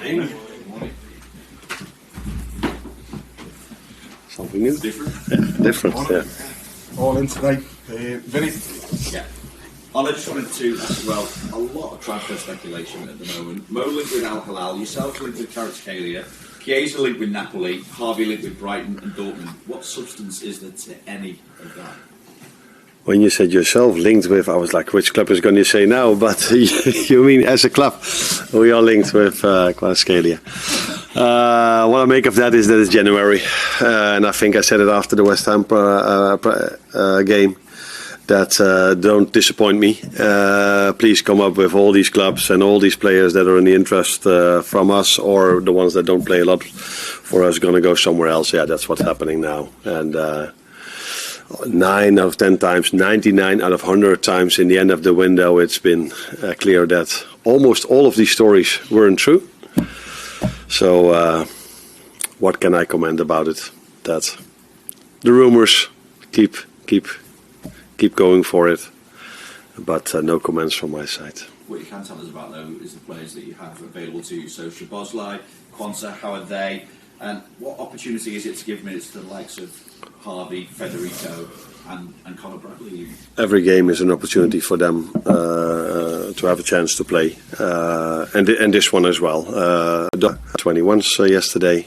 Morning. Something new. Different. Yeah, different. Yeah. All in today. Vinny? Yeah. I just wanted to ask, well, a lot of transfer speculation at the moment. Mo linked with Al Hilal, yourself linked with Kvaratskhelia, Chiesa linked with Napoli, Harvey linked with Brighton and Dortmund. What substance is there to any of that? When you said yourself linked with, I was like, which club is going to say now? But you mean as a club, we are linked with Kvaratskhelia. What I make of that is that it's January, and I think I said it after the West Ham game. That don't disappoint me. Please come up with all these clubs and all these players that are in the interest from us, or the ones that don't play a lot for us going to go somewhere else. Yeah, that's what's happening now. And 9 out of 10 times, 99 out of 100 times in the end of the window, it's been clear that almost all of these stories weren't true. So what can I comment about it? That the rumors keep going for it, but no comments from my side. What you can tell us about, though, is the players that you have available to you. So Szoboszlai, Quansah, how are they? And what opportunity is it to give minutes to the likes of Harvey, Federico and Conor Bradley? Every game is an opportunity for them to have a chance to play. And this one as well. 21s yesterday.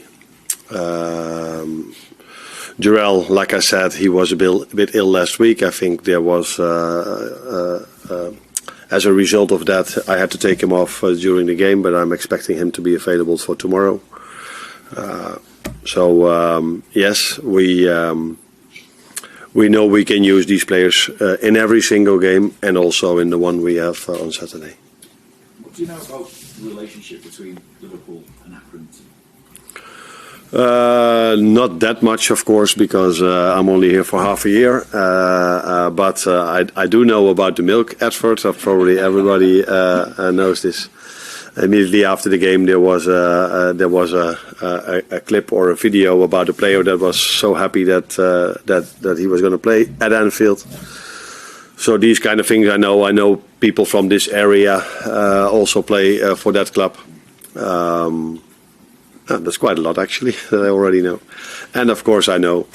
Jurel, like I said, he was a bit ill last week. I think there was, as a result of that, I had to take him off during the game, but I'm expecting him to be available for tomorrow. Yes, we know we can use these players in every single game and also in the one we have on Saturday. What do you know about the relationship between Liverpool and Accrington? Not that much, of course, because I'm only here for half a year. But I do know about the milk advert. Probably everybody knows this. Immediately after the game, there was a clip or a video about a player that was so happy that he was going to play at Anfield. So these kind of things I know. I know people from this area also play for that club. That's quite a lot, actually, that I already know. And, of course, I know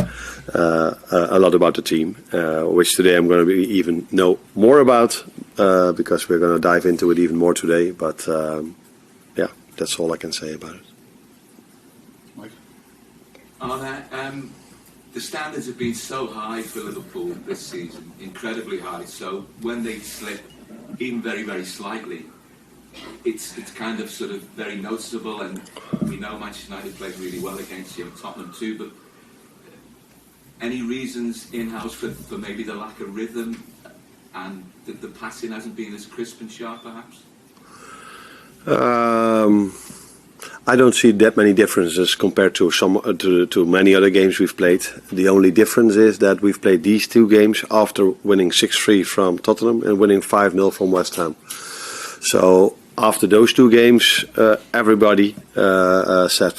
a lot about the team, which today I'm going to even know more about because we're going to dive into it even more today. But, yeah, that's all I can say about it. Mike? Arne, the standards have been so high for Liverpool this season, incredibly high. So when they slip, even very, very slightly, it's kind of sort of very noticeable, and we know Manchester United played really well against you, and Tottenham too, but any reasons in-house for maybe the lack of rhythm and the passing hasn't been as crisp and sharp perhaps? I don't see that many differences compared to to many other games we've played. The only difference is that we've played these two games after winning 6-3 from Tottenham and winning 5-0 from West Ham. So after those two games, everybody said,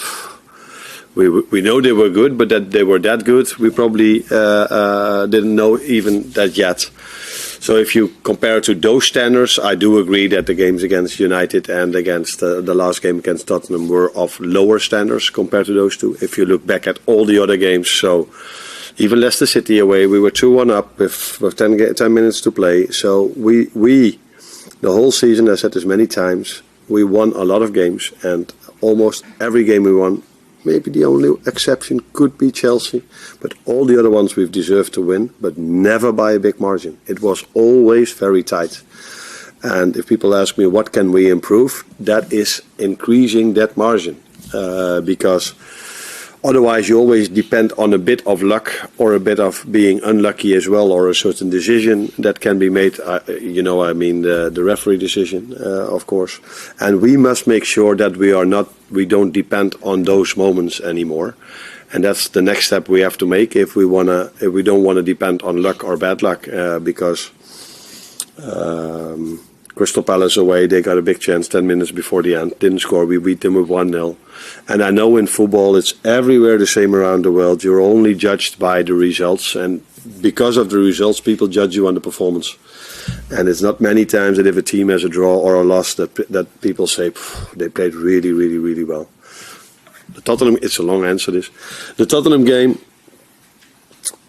we know they were good, but that they were that good, we probably didn't know even that yet. So if you compare it to those standards, I do agree that the games against United and against the last game against Tottenham were of lower standards compared to those two. If you look back at all the other games, so even Leicester City away, we were 2-1 up with 10 minutes to play. So we the whole season, I said this many times, we won a lot of games, and almost every game we won. Maybe the only exception could be Chelsea, but all the other ones we've deserved to win, but never by a big margin. It was always very tight. And if people ask me what can we improve, that is increasing that margin, because otherwise you always depend on a bit of luck or a bit of being unlucky as well, or a certain decision that can be made, the referee decision, of course. And we must make sure that we don't depend on those moments anymore. And that's the next step we have to make if we don't want to depend on luck or bad luck, because Crystal Palace away, they got a big chance 10 minutes before the end, didn't score, we beat them with 1-0. And I know in football it's everywhere the same around the world. You're only judged by the results, and because of the results, people judge you on the performance. And it's not many times that if a team has a draw or a loss that people say they played really, really, really well. The Tottenham, it's a long answer this. The Tottenham game,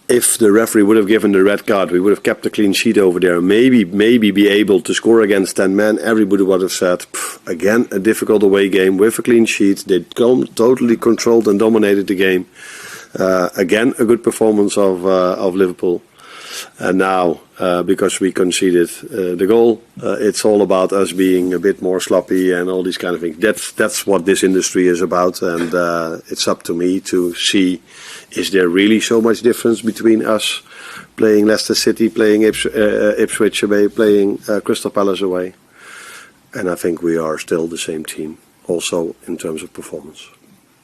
if the referee would have given the red card, we would have kept a clean sheet over there. Maybe be able to score against 10 men. Everybody would have said, again, a difficult away game with a clean sheet. They totally controlled and dominated the game. Again, a good performance of Liverpool. And now, because we conceded the goal, it's all about us being a bit more sloppy and all these kind of things. That's what this industry is about, and it's up to me to see, is there really so much difference between us playing Leicester City, playing Ipswich away, playing Crystal Palace away? And I think we are still the same team, also in terms of performance.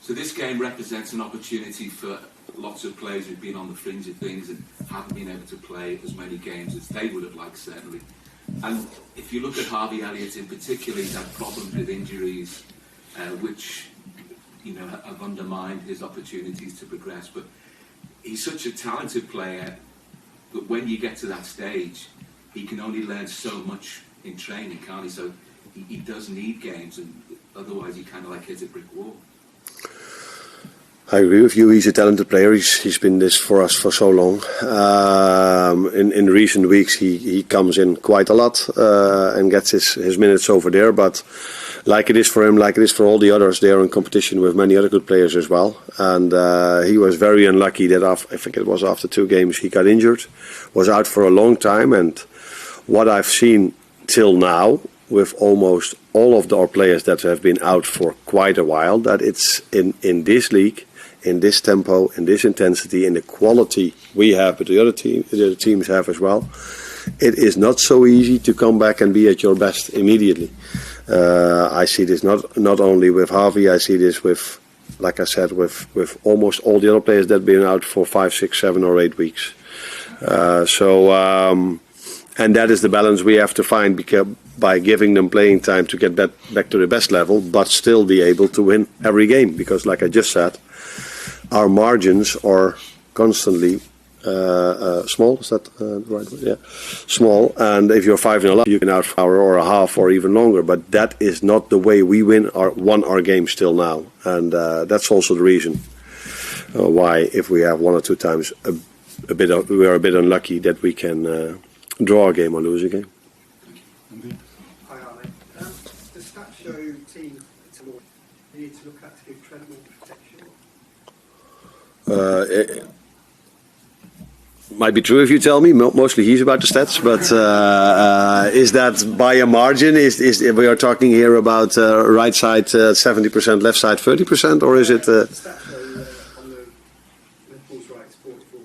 So this game represents an opportunity for lots of players who've been on the fringe of things and haven't been able to play as many games as they would have liked, certainly. And if you look at Harvey Elliott in particular, he's had problems with injuries, which have undermined his opportunities to progress. But he's such a talented player that when you get to that stage, he can only learn so much in training, can't he? So he does need games, and otherwise he kind of like hits a brick wall. I agree with you. He's a talented player. He's been this for us for so long. In recent weeks, he comes in quite a lot and gets his minutes over there. But like it is for him, like it is for all the others, they are in competition with many other good players as well. And he was very unlucky that I think it was after 2 games he got injured, was out for a long time. And what I've seen till now, with almost all of our players that have been out for quite a while, that it's in this league, in this tempo, in this intensity, in the quality we have, but the other teams have as well, it is not so easy to come back and be at your best immediately. I see this not only with Harvey, I see this with, like I said, with almost all the other players that have been out for 5, 6, 7 or 8 weeks. And that is the balance we have to find, because by giving them playing time to get back to the best level, but still be able to win every game. Because like I just said, our margins are constantly small. Is that the right word? Yeah, small. And if you're 5-0 up, you can out an hour or a half or even longer. But that is not the way we won our games till now. And that's also the reason why, if we have 1 or 2 times we are a bit unlucky that we can draw a game or lose a game. Indeed. Hi, Arne. The stats show team need to look at to give Trent more protection. It might be true if you tell me. Mostly he's about the stats, but is that by a margin? Is we are talking here about right side 70%, left side 30%, or is it? The stats show on the Liverpool's right is 44.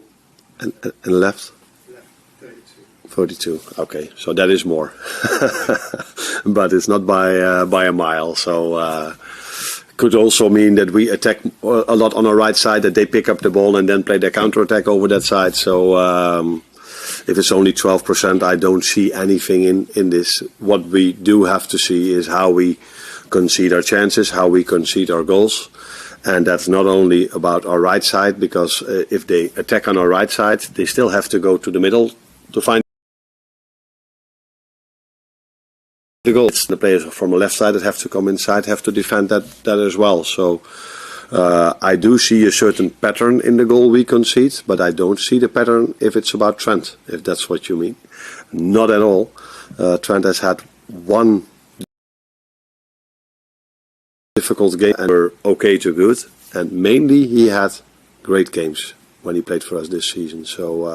And left? Left 32. 42. Okay, so that is more, but it's not by a mile. So. Could also mean that we attack a lot on our right side, that they pick up the ball and then play their counter-attack over that side. So if it's only 12%, I don't see anything in this. What we do have to see is how we concede our chances, how we concede our goals. And that's not only about our right side, because if they attack on our right side, they still have to go to the middle to find the goal. It's the players from the left side that have to come inside, have to defend that as well. So I do see a certain pattern in the goal we concede, but I don't see the pattern if it's about Trent, if that's what you mean. Not at all. Trent has had one difficult game and we're okay to good, and mainly he had great games when he played for us this season. So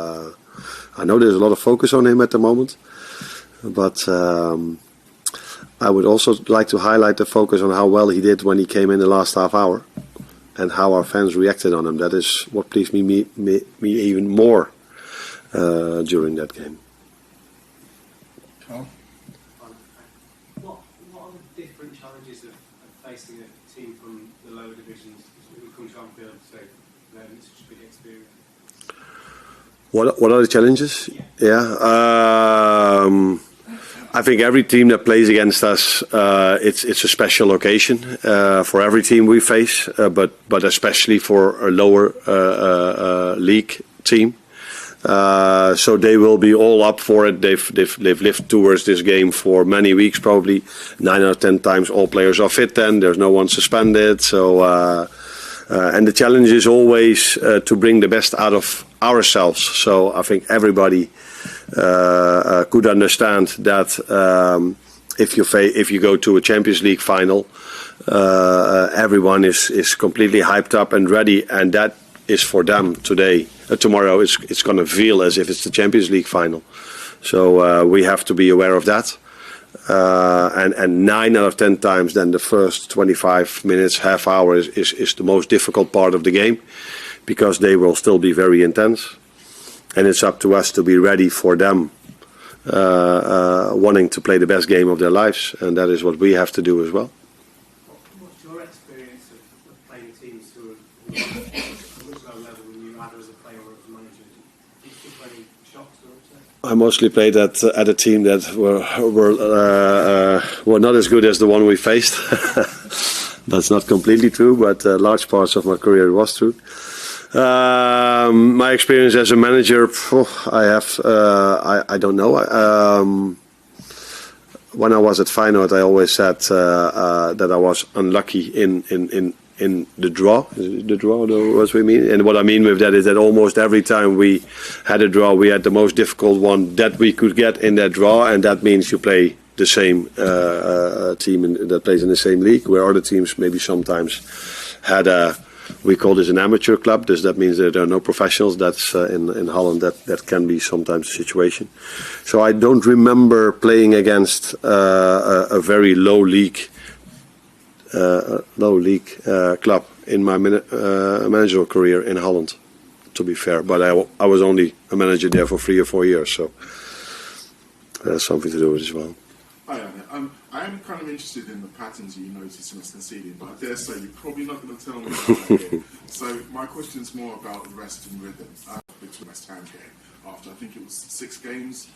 I know there's a lot of focus on him at the moment, but I would also like to highlight the focus on how well he did when he came in the last half hour and how our fans reacted on him. That is what pleased me even more during that game. Carl? What are the different challenges of facing a team from the lower divisions who come to Anfield to say it's such a big experience? What are the challenges? Yeah. I think every team that plays against us, it's a special occasion for every team we face, but especially for a lower league team. So they will be all up for it. They've lived towards this game for many weeks, probably 9 out of 10 times. All players are fit. Then there's no one suspended. So and the challenge is always to bring the best out of ourselves. So I think everybody could understand that if you go to a Champions League final, everyone is completely hyped up and ready, and that is for them today. Tomorrow it's going to feel as if it's the Champions League final. So we have to be aware of that. And 9 out of 10 times, then the first 25 minutes, half hour is the most difficult part of the game, because they will still be very intense, and it's up to us to be ready for them, wanting to play the best game of their lives, and that is what we have to do as well. What's your experience of playing teams who are at much lower level than you, either as a player or as a manager? Do you still any shocks or upsets? I mostly played at a team that were not as good as the one we faced. That's not completely true, but large parts of my career was true. My experience as a manager, I don't know. When I was at Feyenoord, I always said that I was unlucky in the draw. The draw, what we mean? And what I mean with that is that almost every time we had a draw, we had the most difficult one that we could get in that draw, and that means you play the same team that plays in the same league, where other teams maybe sometimes had we call this an amateur club. That means that there are no professionals. That's in Holland. That can be sometimes the situation. So I don't remember playing against a very low league club in my managerial career in Holland, to be fair. But I was only a manager there for 3 or 4 years, so that's something to do with it as well. Hi, Arne. I am kind of interested in the patterns you notice in us conceding, but I dare say you're probably not going to tell me about that here. So my question is more about rest and rhythm between West Ham game. After I think it was 6 games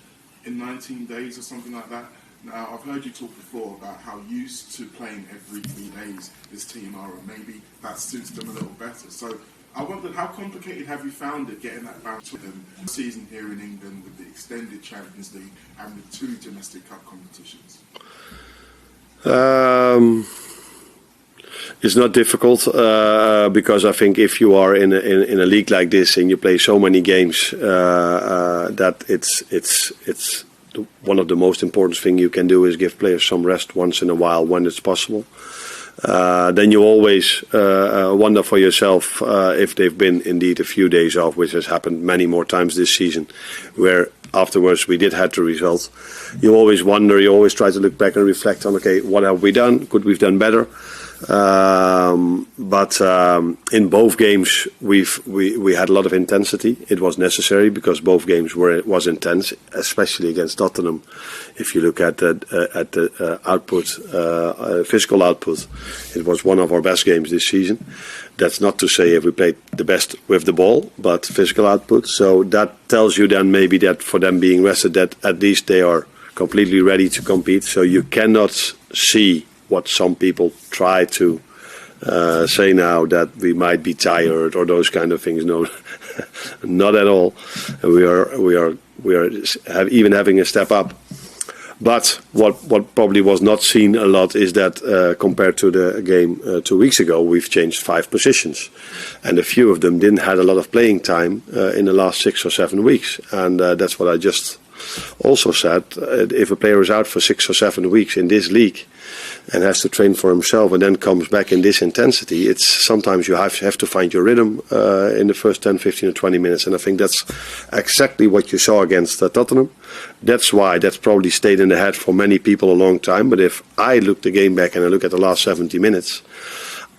in 19 days or something like that. Now, I've heard you talk before about how used to playing every 3 days this team are, and maybe that suits them a little better. So I wondered, how complicated have you found it getting that balance with them season here in England with the extended Champions League and the 2 domestic cup competitions? It's not difficult because I think if you are in a league like this and you play so many games, that it's one of the most important things you can do is give players some rest once in a while when it's possible. Then you always wonder for yourself if they've been indeed a few days off, which has happened many more times this season, where afterwards we did have the result. You always wonder, you always try to look back and reflect on, okay, what have we done? Could we have done better? But in both games we had a lot of intensity. It was necessary because both games was intense, especially against Tottenham. If you look at the output, physical output, it was one of our best games this season. That's not to say if we played the best with the ball, but physical output. So that tells you then maybe that for them being rested, that at least they are completely ready to compete. So you cannot see what some people try to say now, that we might be tired or those kind of things. No, not at all. We are even having a step up. But what probably was not seen a lot is that compared to the game 2 weeks ago, we've changed 5 positions, and a few of them didn't have a lot of playing time in the last 6 or 7 weeks, and that's what I just also said. If a player is out for 6 or 7 weeks in this league and has to train for himself and then comes back in this intensity, it's sometimes you have to find your rhythm in the first 10, 15 or 20 minutes. And I think that's exactly what you saw against Tottenham. That's why that's probably stayed in the head for many people a long time. But if I look the game back and I look at the last 70 minutes,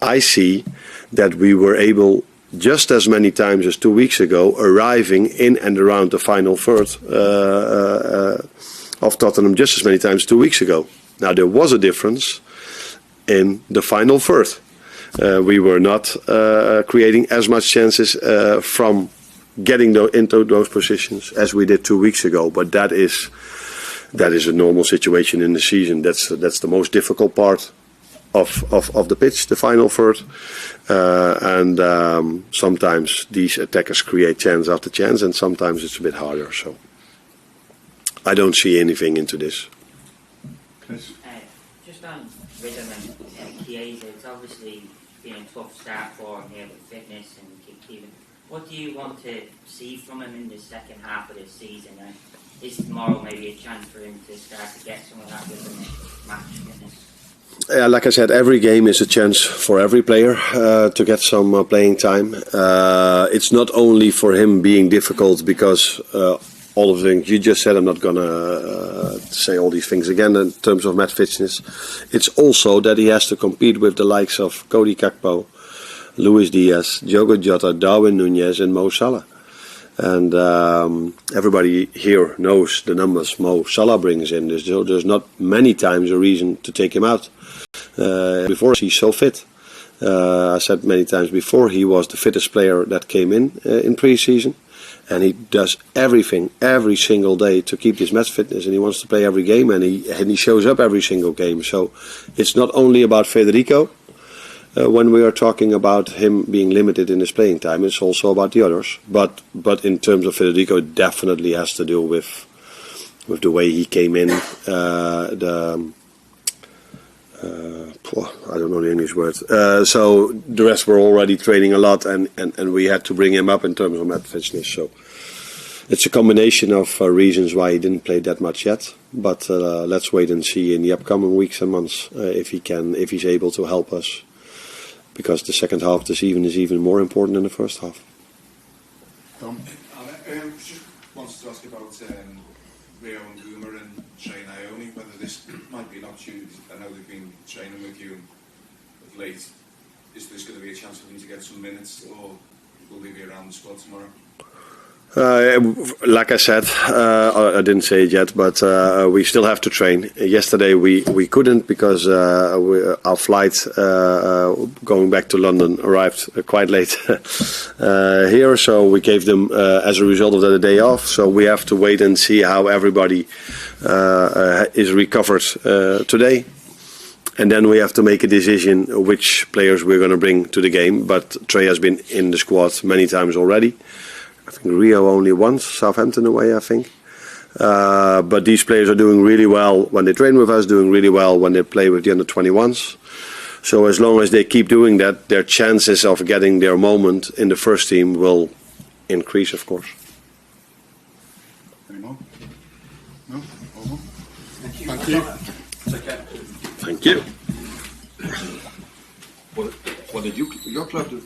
I see that we were able, just as many times as 2 weeks ago, arriving in and around the final third of Tottenham just as many times 2 weeks ago. Now, there was a difference in the final third. We were not creating as much chances from getting into those positions as we did 2 weeks ago. But that is a normal situation in the season. That's the most difficult part of the pitch, the final third, and sometimes these attackers create chance after chance, and sometimes it's a bit harder. So I don't see anything into this. Just on rhythm and Chiesa, it's obviously been a tough start for him here with fitness and keeping. What do you want to see from him in the second half of this season? Is tomorrow maybe a chance for him to start to get some of that rhythm and match fitness? Yeah, like I said, every game is a chance for every player to get some playing time. It's not only for him being difficult because all of the things you just said, I'm not going to say all these things again in terms of match fitness. It's also that he has to compete with the likes of Cody Gakpo, Luis Diaz, Diogo Jota, Darwin Núñez and Mo Salah. And everybody here knows the numbers Mo Salah brings in. There's not many times a reason to take him out. Before he's so fit. I said many times before, he was the fittest player that came in pre-season. And he does everything every single day to keep this match fitness, and he wants to play every game, and he shows up every single game. So it's not only about Federico when we are talking about him being limited in his playing time. It's also about the others. But in terms of Federico, it definitely has to do with the way he came in. I don't know the English word. So the rest were already training a lot, and we had to bring him up in terms of match fitness. So it's a combination of reasons why he didn't play that much yet. But let's wait and see in the upcoming weeks and months if he's able to help us, because the second half of the season is even more important than the first half. Tom? Just wanted to ask about Rio and Guma and Shane Ione, whether this might be an opportunity. I know they've been training with you of late. Is there going to be a chance for them to get some minutes, or will they be around the squad tomorrow? Like I said, I didn't say it yet, but we still have to train. Yesterday we couldn't because our flight going back to London arrived quite late here, so we gave them as a result of that a day off. So we have to wait and see how everybody is recovered today. And then we have to make a decision which players we're going to bring to the game. But Trey has been in the squad many times already. I think Rio only once, Southampton away, I think. But these players are doing really well when they train with us, doing really well when they play with the under-21s. So as long as they keep doing that, their chances of getting their moment in the first team will increase, of course. Any more? No? All more? Thank you. Thank you. Thank you. What did your club do?